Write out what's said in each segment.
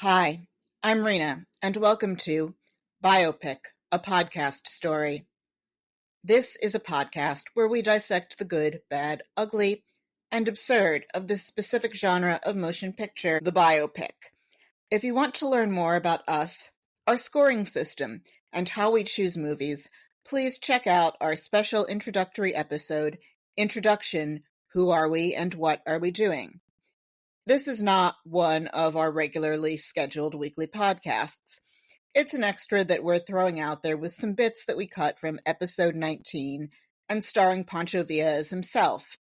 Hi, I'm Rena, and welcome to Biopic, a podcast story. This is a podcast where we dissect the good, bad, ugly, and absurd of this specific genre of motion picture, the biopic. If you want to learn more about us, our scoring system, and how we choose movies, please check out our special introductory episode, Introduction, Who Are We and What Are We Doing? This is not one of our regularly scheduled weekly podcasts. It's an extra that we're throwing out there with some bits that we cut from episode 19 and starring Pancho Villa as himself.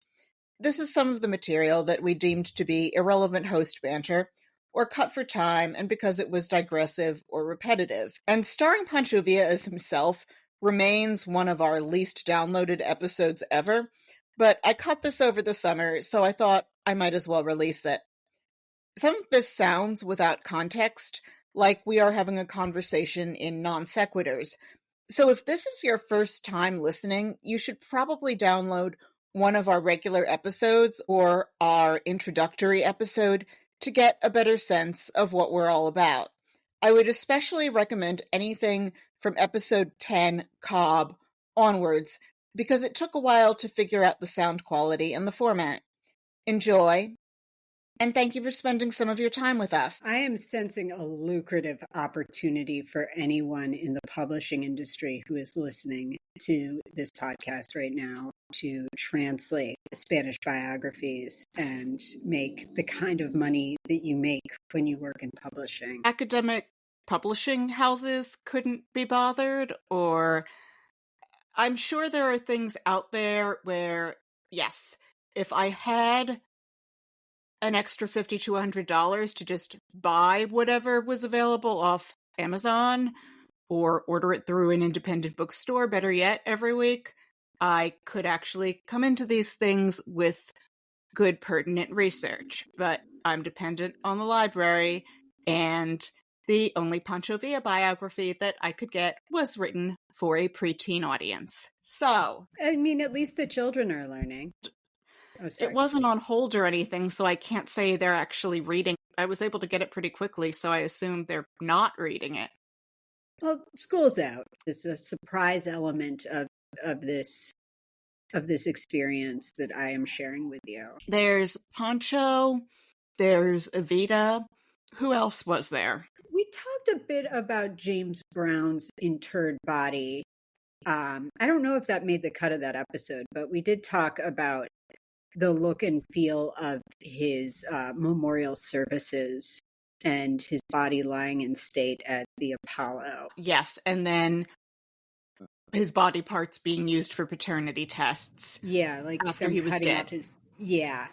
This is some of the material that we deemed to be irrelevant host banter, or cut for time and because it was digressive or repetitive. And starring Pancho Villa as himself remains one of our least downloaded episodes ever, but I cut this over the summer, so I thought I might as well release it. Some of this sounds without context, like we are having a conversation in non sequiturs. So if this is your first time listening, you should probably download one of our regular episodes or our introductory episode to get a better sense of what we're all about. I would especially recommend anything from episode 10, Cobb, onwards, because it took a while to figure out the sound quality and the format. Enjoy! And thank you for spending some of your time with us. I am sensing a lucrative opportunity for anyone in the publishing industry who is listening to this podcast right now to translate Spanish biographies and make the kind of money that you make when you work in publishing. Academic publishing houses couldn't be bothered, or I'm sure there are things out there where, yes, if I had an extra $50 to $100 to just buy whatever was available off Amazon or order it through an independent bookstore, better yet, every week, I could actually come into these things with good, pertinent research. But I'm dependent on the library, and the only Pancho Villa biography that I could get was written for a preteen audience. So, I mean, at least the children are learning. Oh, it wasn't on hold or anything, so I can't say they're actually reading. I was able to get it pretty quickly, so I assume they're not reading it. Well, school's out. It's a surprise element of this experience that I am sharing with you. There's Pancho, there's Evita. Who else was there? We talked a bit about James Brown's interred body. I don't know if that made the cut of that episode, but we did talk about the look and feel of his memorial services and his body lying in state at the Apollo. Yes, and then his body parts being used for paternity tests. Yeah, like after he was dead. Yeah,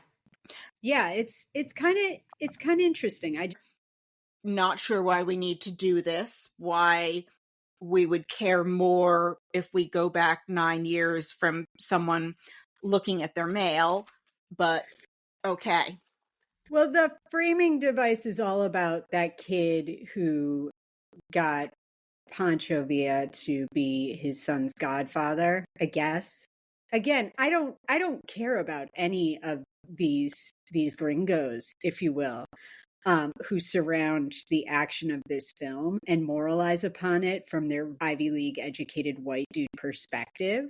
it's kind of interesting. I'm not sure why we need to do this. Why we would care more if we go back 9 years from someone looking at their mail, but okay. Well, the framing device is all about that kid who got Pancho Villa to be his son's godfather, I guess. Again, I don't care about any of these gringos, if you will, who surround the action of this film and moralize upon it from their Ivy League educated white dude perspective.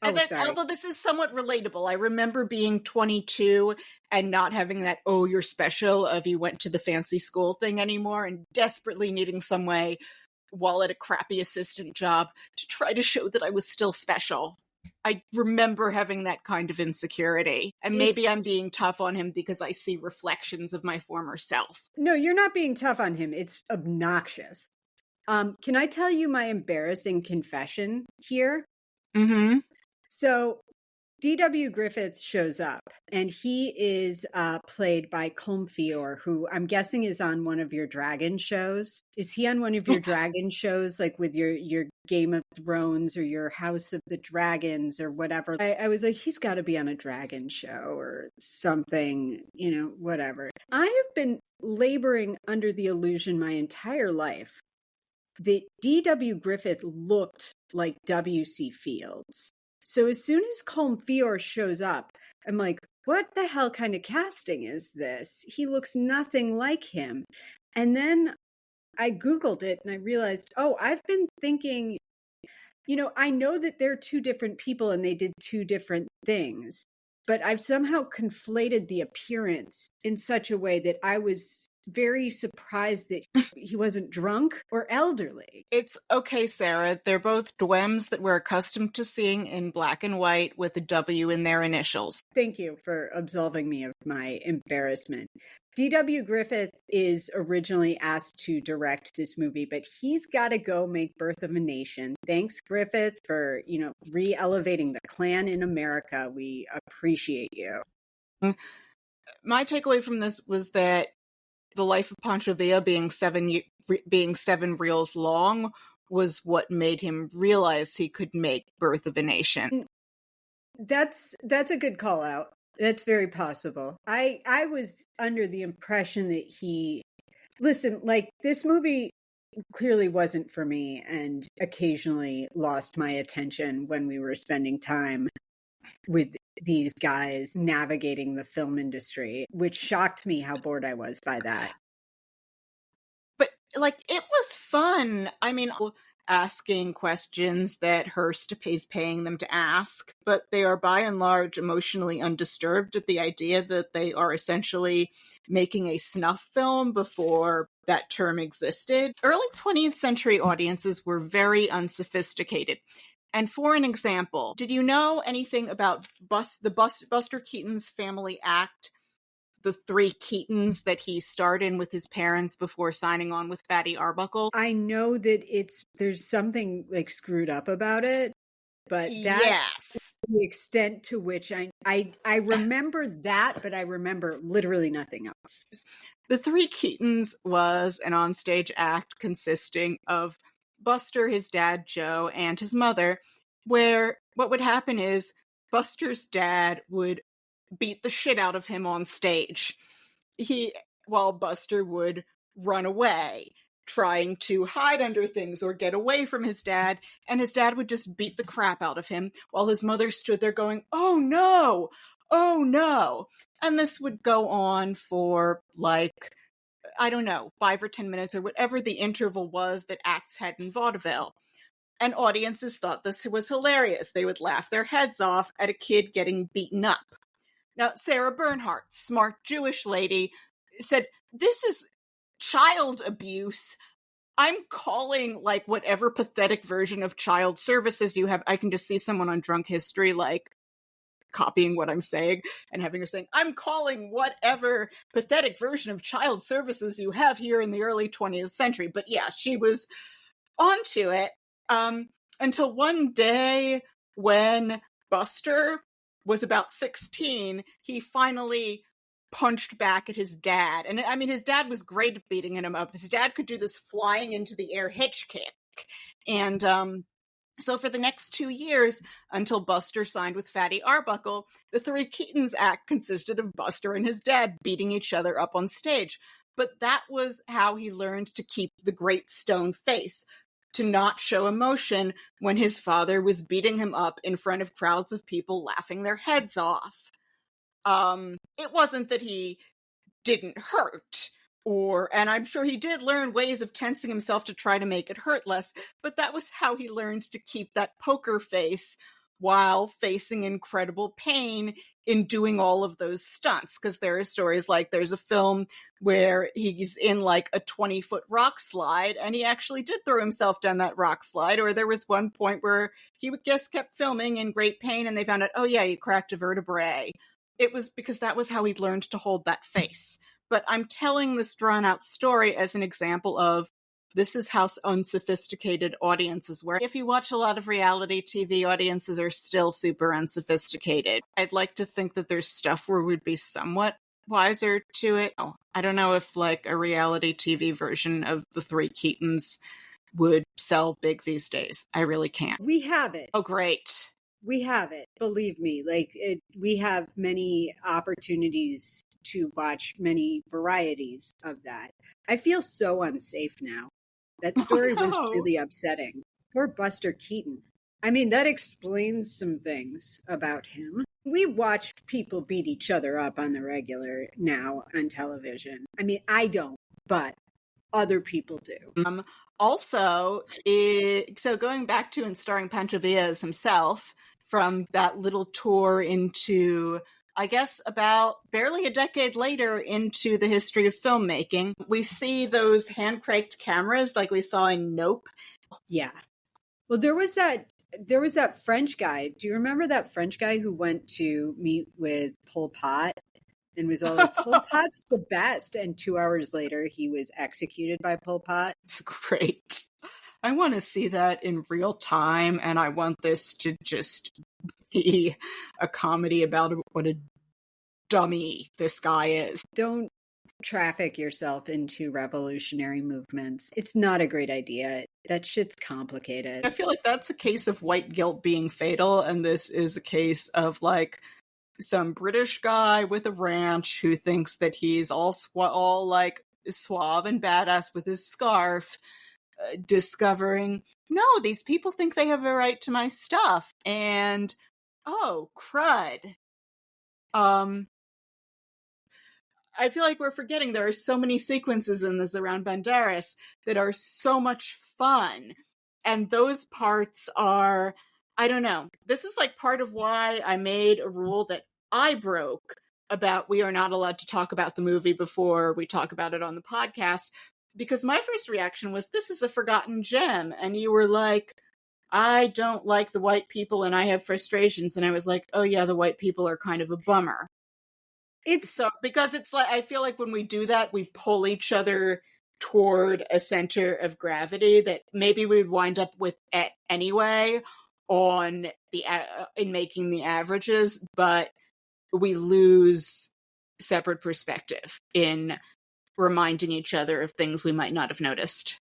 Although this is somewhat relatable, I remember being 22 and not having that, oh, you're special, of you went to the fancy school thing anymore, and desperately needing some way, while at a crappy assistant job, to try to show that I was still special. I remember having that kind of insecurity. And maybe I'm being tough on him because I see reflections of my former self. No, you're not being tough on him. It's obnoxious. Can I tell you my embarrassing confession here? Mm-hmm. So D.W. Griffith shows up, and he is played by Colm, who I'm guessing is on one of your dragon shows. Is he on one of your dragon shows, like with your Game of Thrones or your House of the Dragons or whatever? I was like, he's got to be on a dragon show or something, whatever. I have been laboring under the illusion my entire life that D.W. Griffith looked like W.C. Fields. So as soon as Colm shows up, I'm like, what the hell kind of casting is this? He looks nothing like him. And then I Googled it and I realized, oh, I've been thinking, I know that they're two different people and they did two different things, but I've somehow conflated the appearance in such a way that I was very surprised that he wasn't drunk or elderly. It's okay, Sarah. They're both dwems that we're accustomed to seeing in black and white with a W in their initials. Thank you for absolving me of my embarrassment. D.W. Griffith is originally asked to direct this movie, but he's got to go make Birth of a Nation. Thanks, Griffith, for, re-elevating the Klan in America. We appreciate you. My takeaway from this was that the life of Pancho Villa being seven reels long was what made him realize he could make Birth of a Nation. That's a good call out. That's very possible. I was under the impression that this movie clearly wasn't for me and occasionally lost my attention when we were spending time with these guys navigating the film industry, which shocked me how bored I was by that. But it was fun. I mean, asking questions that Hearst is paying them to ask, but they are by and large emotionally undisturbed at the idea that they are essentially making a snuff film before that term existed. Early 20th century audiences were very unsophisticated. And for an example, did you know anything about Buster Keaton's family act, the three Keatons that he starred in with his parents before signing on with Fatty Arbuckle? I know that there's something screwed up about it, but that's the extent to which I remember that, but I remember literally nothing else. The Three Keatons was an onstage act consisting of Buster, his dad, Joe, and his mother, where what would happen is Buster's dad would beat the shit out of him on stage. While Buster would run away, trying to hide under things or get away from his dad, and his dad would just beat the crap out of him while his mother stood there going, "Oh no! Oh no!" And this would go on for 5 or 10 minutes or whatever the interval was that acts had in vaudeville. And audiences thought this was hilarious. They would laugh their heads off at a kid getting beaten up. Now, Sarah Bernhardt, smart Jewish lady, said, "This is child abuse. I'm calling whatever pathetic version of child services you have." I can just see someone on Drunk History copying what I'm saying and having her saying, "I'm calling whatever pathetic version of child services you have here in the early 20th century." But yeah, she was onto it until one day when Buster was about 16, he finally punched back at his dad. And I mean, his dad was great at beating him up. His dad could do this flying into the air hitch kick. And so for the next 2 years, until Buster signed with Fatty Arbuckle, the Three Keatons act consisted of Buster and his dad beating each other up on stage. But that was how he learned to keep the great stone face, to not show emotion when his father was beating him up in front of crowds of people laughing their heads off. It wasn't that he didn't hurt, and I'm sure he did learn ways of tensing himself to try to make it hurt less, but that was how he learned to keep that poker face while facing incredible pain in doing all of those stunts. Because there are stories there's a film where he's in a 20-foot rock slide and he actually did throw himself down that rock slide. Or there was one point where he just kept filming in great pain and they found out, oh yeah, he cracked a vertebrae. It was because that was how he'd learned to hold that face. But I'm telling this drawn out story as an example of this is how unsophisticated audiences work. If you watch a lot of reality TV, audiences are still super unsophisticated. I'd like to think that there's stuff where we'd be somewhat wiser to it. I don't know if a reality TV version of the Three Keatons would sell big these days. I really can't. We have it. Oh, great. We have it. Believe me, we have many opportunities to watch many varieties of that. I feel so unsafe now. That story was really upsetting. Poor Buster Keaton. I mean, that explains some things about him. We watch people beat each other up on the regular now on television. I mean, I don't, but other people do. Also, so going back to and starring Pancho Villa as himself from that little tour into, I guess, about barely a decade later into the history of filmmaking, we see those hand-cranked cameras like we saw in Nope. Yeah. Well, there was that French guy. Do you remember that French guy who went to meet with Pol Pot and was all like, Pol Pot's the best? And 2 hours later, he was executed by Pol Pot. It's great. I want to see that in real time, and I want this to just be a comedy about what a dummy this guy is. Don't traffic yourself into revolutionary movements. It's not a great idea. That shit's complicated. I feel like that's a case of white guilt being fatal, and this is a case of like some British guy with a ranch who thinks that he's all like suave and badass with his scarf, discovering, no, these people think they have a right to my stuff, and oh, crud. I feel like we're forgetting there are so many sequences in this around Banderas that are so much fun. And those parts are, I don't know. This is like part of why I made a rule that I broke about we are not allowed to talk about the movie before we talk about it on the podcast. Because my first reaction was, this is a forgotten gem. And you were like, I don't like the white people and I have frustrations. And I was like, oh yeah, the white people are kind of a bummer. It's so, because it's like, I feel like when we do that, we pull each other toward a center of gravity that maybe we'd wind up with anyway on the, in making the averages, but we lose separate perspective in reminding each other of things we might not have noticed.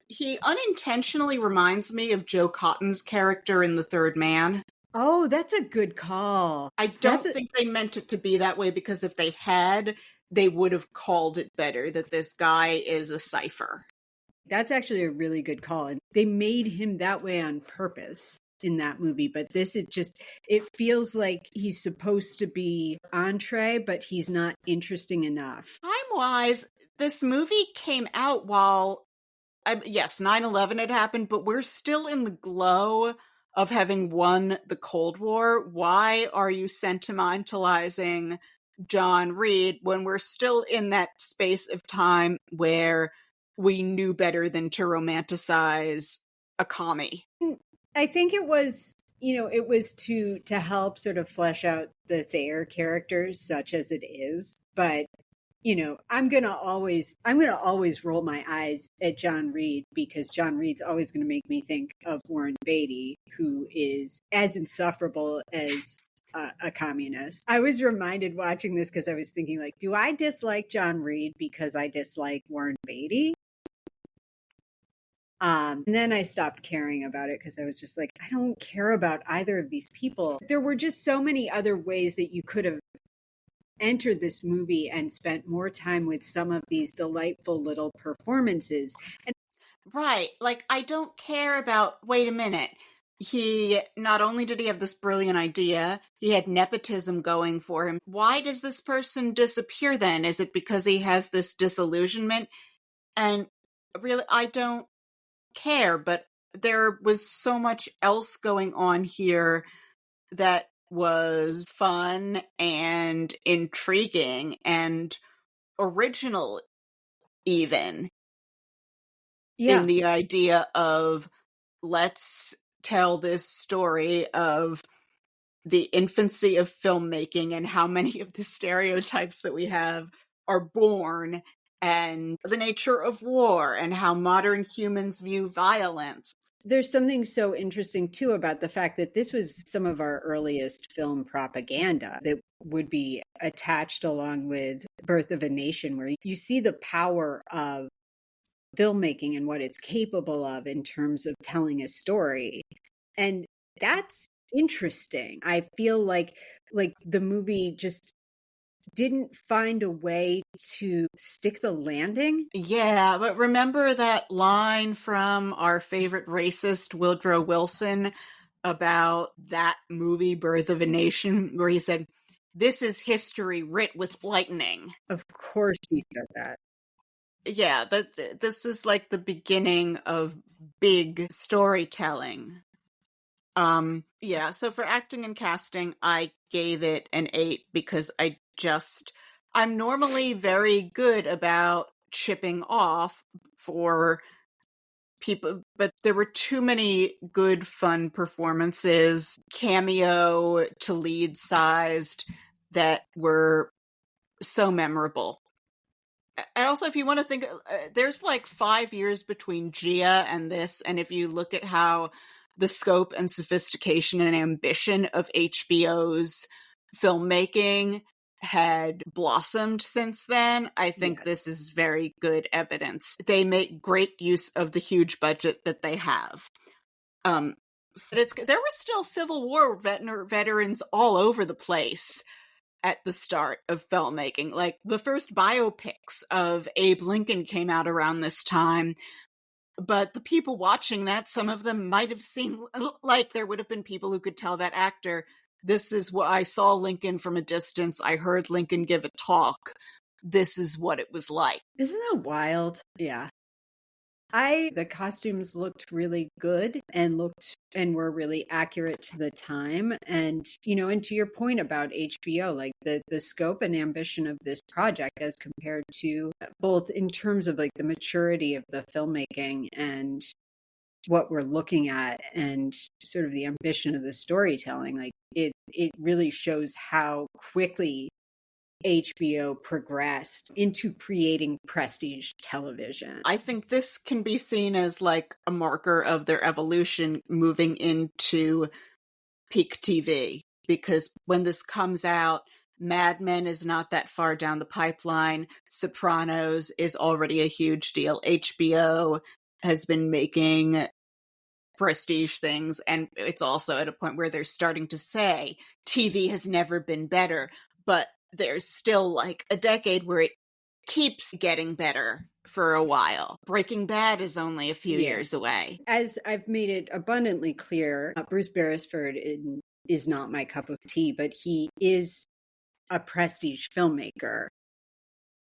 He unintentionally reminds me of Joe Cotton's character in The Third Man. Oh, that's a good call. I don't think they meant it to be that way, because if they had, they would have called it better, that this guy is a cipher. That's actually a really good call. And they made him that way on purpose in that movie. But this is just, it feels like he's supposed to be entree, but he's not interesting enough. Time-wise, this movie came out while, yes, 9/11 had happened, but we're still in the glow of having won the Cold War. Why are you sentimentalizing John Reed when we're still in that space of time where we knew better than to romanticize a commie? I think it was, it was to help sort of flesh out the Thayer characters, such as it is. But I'm gonna always roll my eyes at John Reed, because John Reed's always gonna make me think of Warren Beatty, who is as insufferable as a communist. I was reminded watching this because I was thinking, like, do I dislike John Reed because I dislike Warren Beatty? And then I stopped caring about it because I was just like, I don't care about either of these people. There were just so many other ways that you could have entered this movie and spent more time with some of these delightful little performances. Right. Like, I don't care about, wait a minute. He, not only did he have this brilliant idea, he had nepotism going for him. Why does this person disappear then? Is it because he has this disillusionment? And really, I don't care, but there was so much else going on here that was fun and intriguing and original, even. Yeah. In the idea of, let's tell this story of the infancy of filmmaking and how many of the stereotypes that we have are born, and the nature of war and how modern humans view violence. There's something so interesting, too, about the fact that this was some of our earliest film propaganda that would be attached along with Birth of a Nation, where you see the power of filmmaking and what it's capable of in terms of telling a story. And that's interesting. I feel like the movie just didn't find a way to stick the landing. Yeah, but remember that line from our favorite racist Woodrow Wilson about that movie, Birth of a Nation, where he said, this is history writ with lightning. Of course he said that. Yeah, this is like the beginning of big storytelling. Yeah, so for acting and casting, I gave it an 8 because I'm normally very good about chipping off for people, but there were too many good, fun performances, cameo to lead sized, that were so memorable. And also, if you want to think, there's like 5 years between Gia and this, and if you look at how the scope and sophistication and ambition of HBO's filmmaking had blossomed since then, I think this is very good evidence. They make great use of the huge budget that they have. But there were still Civil War veterans all over the place at the start of filmmaking. Like, the first biopics of Abe Lincoln came out around this time, but the people watching that, some of them might have seen, like, there would have been people who could tell that actor, this is what I saw Lincoln from a distance, I heard Lincoln give a talk, this is what it was like. Isn't that wild? Yeah. The costumes looked really good and were really accurate to the time. And, and to your point about HBO, like the scope and ambition of this project as compared to both in terms of like the maturity of the filmmaking and what we're looking at and sort of the ambition of the storytelling, like it really shows how quickly HBO progressed into creating prestige television. I think this can be seen as like a marker of their evolution moving into peak TV, because when this comes out, Mad Men is not that far down the pipeline. Sopranos is already a huge deal. HBO has been making prestige things, and it's also at a point where they're starting to say TV has never been better, but there's still like a decade where it keeps getting better for a while. Breaking Bad is only a few years away. As I've made it abundantly clear, Bruce Beresford is not my cup of tea, but he is a prestige filmmaker.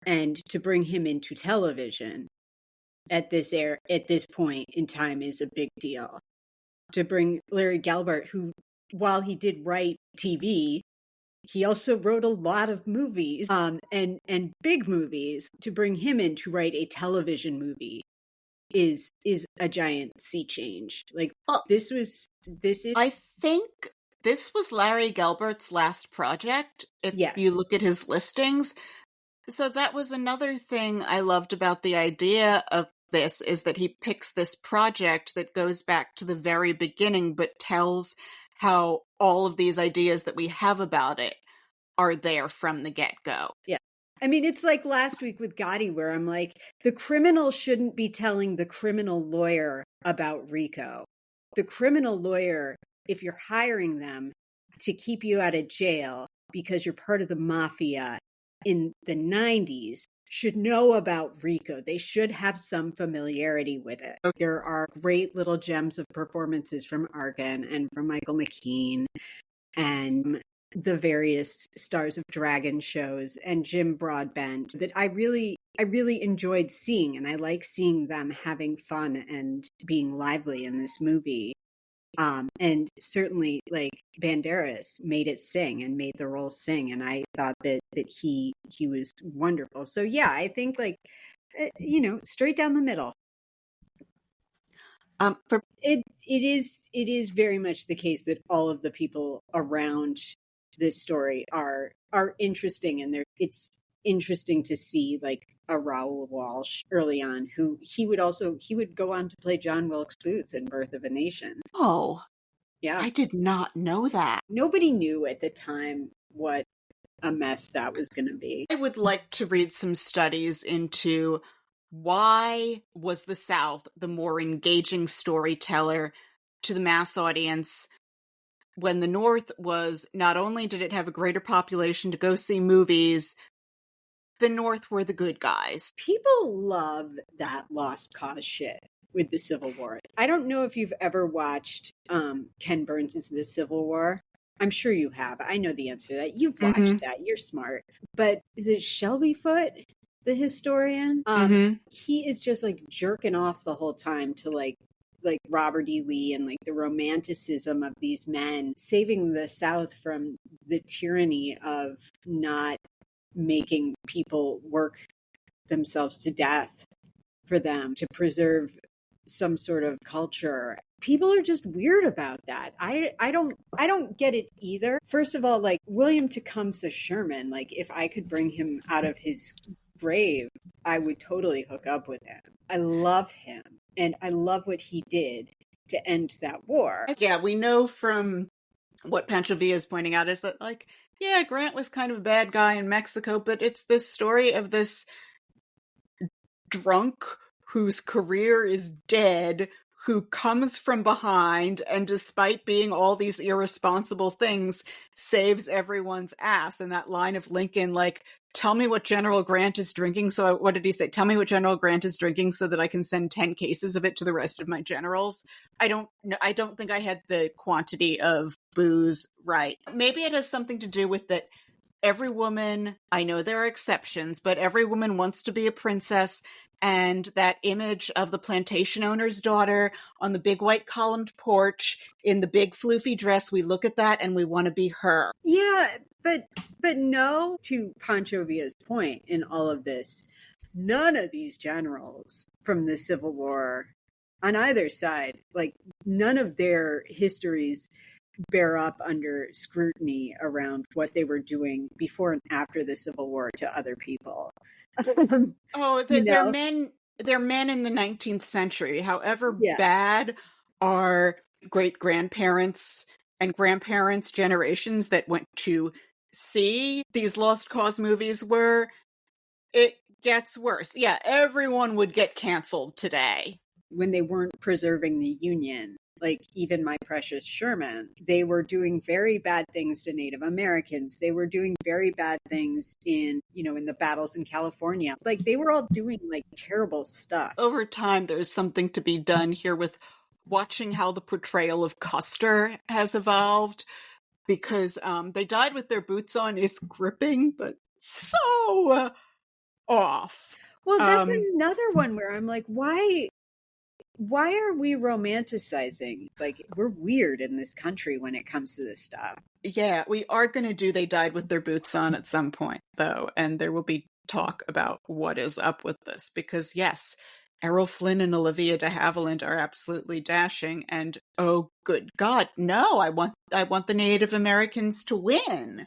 And to bring him into television at this point in time is a big deal. To bring Larry Gelbart, who, while he did write TV, he also wrote a lot of movies, and big movies. To bring him in to write a television movie is a giant sea change. Like, this is. I think this was Larry Gelbart's last project, if you look at his listings. So that was another thing I loved about the idea of this, is that he picks this project that goes back to the very beginning, but tells how all of these ideas that we have about it are there from the get-go. Yeah. I mean, it's like last week with Gotti, where I'm like, the criminal shouldn't be telling the criminal lawyer about Rico. The criminal lawyer, if you're hiring them to keep you out of jail because you're part of the mafia in the 90s, should know about Rico. They should have some familiarity with it. Okay. There are great little gems of performances from Arkin and from Michael McKean and the various stars of Dragon shows and Jim Broadbent that I really enjoyed seeing. And I like seeing them having fun and being lively in this movie. And certainly, like, Banderas made it sing and made the role sing, and I thought that he was wonderful. So yeah, I think, like, straight down the middle. It is very much the case that all of the people around this story are interesting, and it's interesting to see, like, a Raoul Walsh early on, who he would go on to play John Wilkes Booth in Birth of a Nation. Oh, yeah. I did not know that. Nobody knew at the time what a mess that was going to be. I would like to read some studies into why was the South the more engaging storyteller to the mass audience when the North was, not only did it have a greater population to go see movies, the North were the good guys. People love that lost cause shit with the Civil War. I don't know if you've ever watched Ken Burns' The Civil War. I'm sure you have. I know the answer to that. You've watched that. You're smart. But is it Shelby Foote, the historian? He is just like jerking off the whole time to like Robert E. Lee and like the romanticism of these men saving the South from the tyranny of not making people work themselves to death for them to preserve some sort of culture. People are just weird about that. I don't get it either. First of all, like William Tecumseh Sherman, like if I could bring him out of his grave, I would totally hook up with him. I love him and I love what he did to end that war. Yeah, we know from what Pancho Villa is pointing out is that, like, yeah, Grant was kind of a bad guy in Mexico, but it's this story of this drunk whose career is dead, who comes from behind, and despite being all these irresponsible things, saves everyone's ass. And that line of Lincoln, like, tell me what General Grant is drinking. So what did he say? Tell me what General Grant is drinking so that I can send 10 cases of it to the rest of my generals. I don't think I had the quantity of booze right. Maybe it has something to do with that every woman, I know there are exceptions, but every woman wants to be a princess. And that image of the plantation owner's daughter on the big white columned porch in the big floofy dress, we look at that and we want to be her. Yeah, but no, to Pancho Villa's point in all of this, none of these generals from the Civil War on either side, like none of their histories bear up under scrutiny around what they were doing before and after the Civil War to other people. They're men in the 19th century. However bad our great-grandparents and grandparents' generations that went to see these Lost Cause movies were, it gets worse. Yeah, everyone would get canceled today. When they weren't preserving the Union, like even My Precious Sherman, they were doing very bad things to Native Americans. They were doing very bad things in the battles in California. Like they were all doing like terrible stuff. Over time, there's something to be done here with watching how the portrayal of Custer has evolved, because They Died with Their Boots On is gripping, but so off. Well, that's another one where I'm like, why are we romanticizing? Like, we're weird in this country when it comes to this stuff. Yeah, we are going to do They Died with Their Boots On at some point, though, and there will be talk about what is up with this, because yes, Errol Flynn and Olivia de Havilland are absolutely dashing, and oh good God, no, I want the Native Americans to win.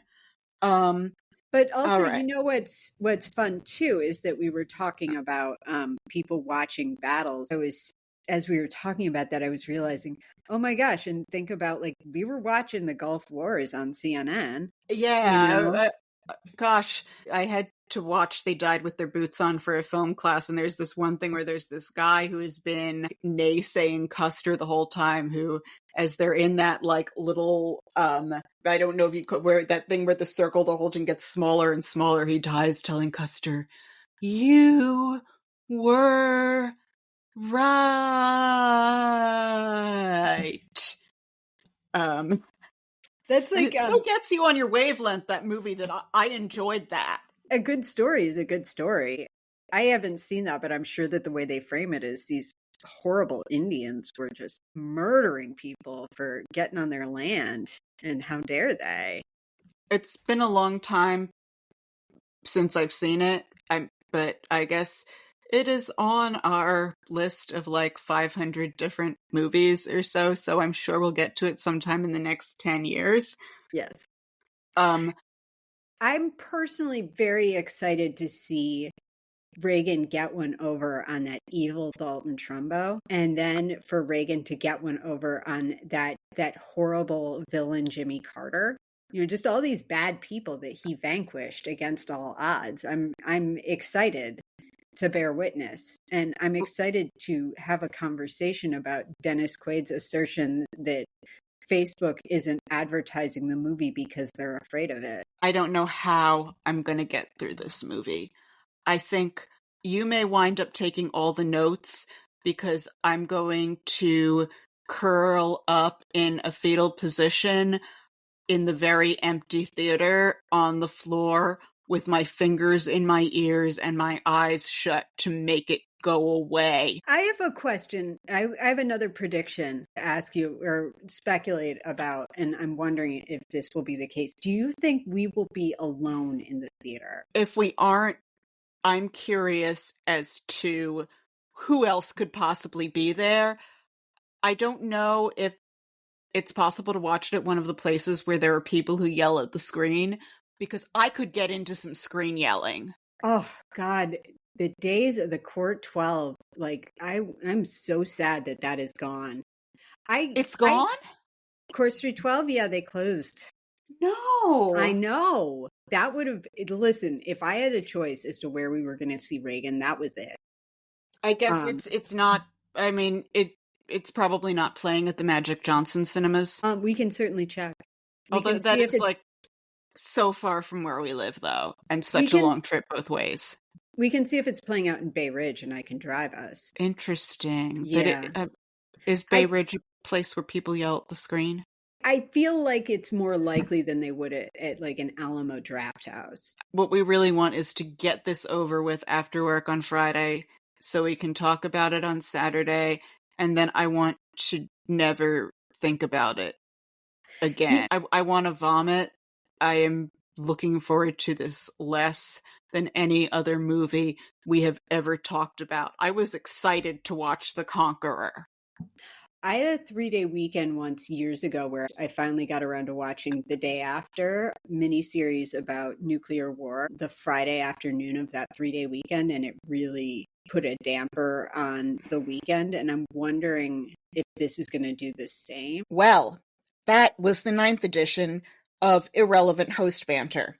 But also, right. What's fun too is that we were talking about people watching battles. As we were talking about that, I was realizing, oh my gosh, and think about like we were watching the Gulf Wars on CNN. Yeah, gosh, I had to watch They Died with Their Boots On for a film class, and there's this one thing where there's this guy who has been naysaying Custer the whole time, who, as they're in that like little I don't know if you could, where that thing where the circle the whole thing gets smaller and smaller, he dies telling Custer, "You were right." That's like it still gets you on your wavelength, that movie. That I enjoyed that. A good story is a good story. I haven't seen that, but I'm sure that the way they frame it is these horrible Indians were just murdering people for getting on their land, and how dare they? It's been a long time since I've seen it, but I guess it is on our list of like 500 different movies or so, so I'm sure we'll get to it sometime in the next 10 years. Yes. I'm personally very excited to see Reagan get one over on that evil Dalton Trumbo, and then for Reagan to get one over on that horrible villain Jimmy Carter. Just all these bad people that he vanquished against all odds. I'm excited to bear witness, and I'm excited to have a conversation about Dennis Quaid's assertion that Facebook isn't advertising the movie because they're afraid of it. I don't know how I'm going to get through this movie. I think you may wind up taking all the notes, because I'm going to curl up in a fetal position in the very empty theater on the floor with my fingers in my ears and my eyes shut to make it go away. I have a question. I have another prediction to ask you or speculate about, and I'm wondering if this will be the case. Do you think we will be alone in the theater? If we aren't, I'm curious as to who else could possibly be there. I don't know if it's possible to watch it at one of the places where there are people who yell at the screen, because I could get into some screen yelling. Oh, God. The days of the Court 12, like, I'm so sad that is gone. It's gone? Court Street 12, yeah, they closed. No. I know. That would have, listen, if I had a choice as to where we were going to see Reagan, that was it. I guess it's not, I mean, it's probably not playing at the Magic Johnson cinemas. We can certainly check. Although that is like so far from where we live, though, and such a long trip both ways. We can see if it's playing out in Bay Ridge, and I can drive us. Interesting. Yeah. But is Bay Ridge a place where people yell at the screen? I feel like it's more likely than they would at like an Alamo Draft House. What we really want is to get this over with after work on Friday so we can talk about it on Saturday, and then I want to never think about it again. I want to vomit. I am looking forward to this less than any other movie we have ever talked about. I was excited to watch The Conqueror. I had a 3-day weekend once years ago where I finally got around to watching The Day After, miniseries about nuclear war, the Friday afternoon of that 3-day weekend, and it really put a damper on the weekend, and I'm wondering if this is going to do the same. Well, that was the 9th edition of Irrelevant Host Banter.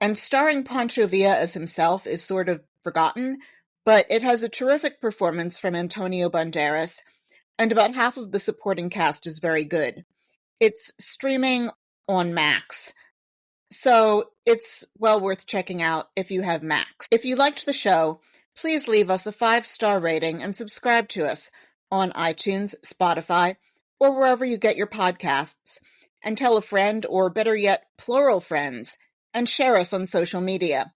And starring Pancho Villa as himself is sort of forgotten, but it has a terrific performance from Antonio Banderas, and about half of the supporting cast is very good. It's streaming on Max, so it's well worth checking out if you have Max. If you liked the show, please leave us a 5-star rating and subscribe to us on iTunes, Spotify, or wherever you get your podcasts, and tell a friend, or better yet, plural friends, and share us on social media.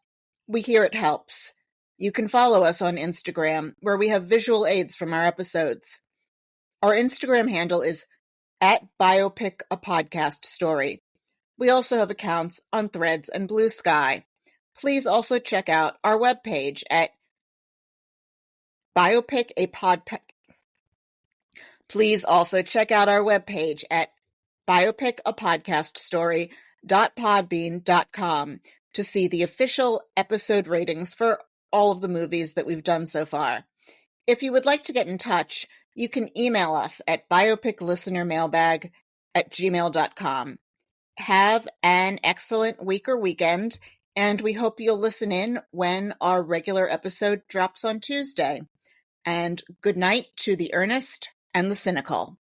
We hear it helps. You can follow us on Instagram, where we have visual aids from our episodes. Our Instagram handle is @BiopicAPodcastStory. We also have accounts on Threads and Blue Sky. Please also check out our webpage at biopicapodcaststory.podbean.com to see the official episode ratings for all of the movies that we've done so far. If you would like to get in touch, you can email us at biopiclistenermailbag@gmail.com. Have an excellent week or weekend, and we hope you'll listen in when our regular episode drops on Tuesday. And good night to the earnest and the cynical.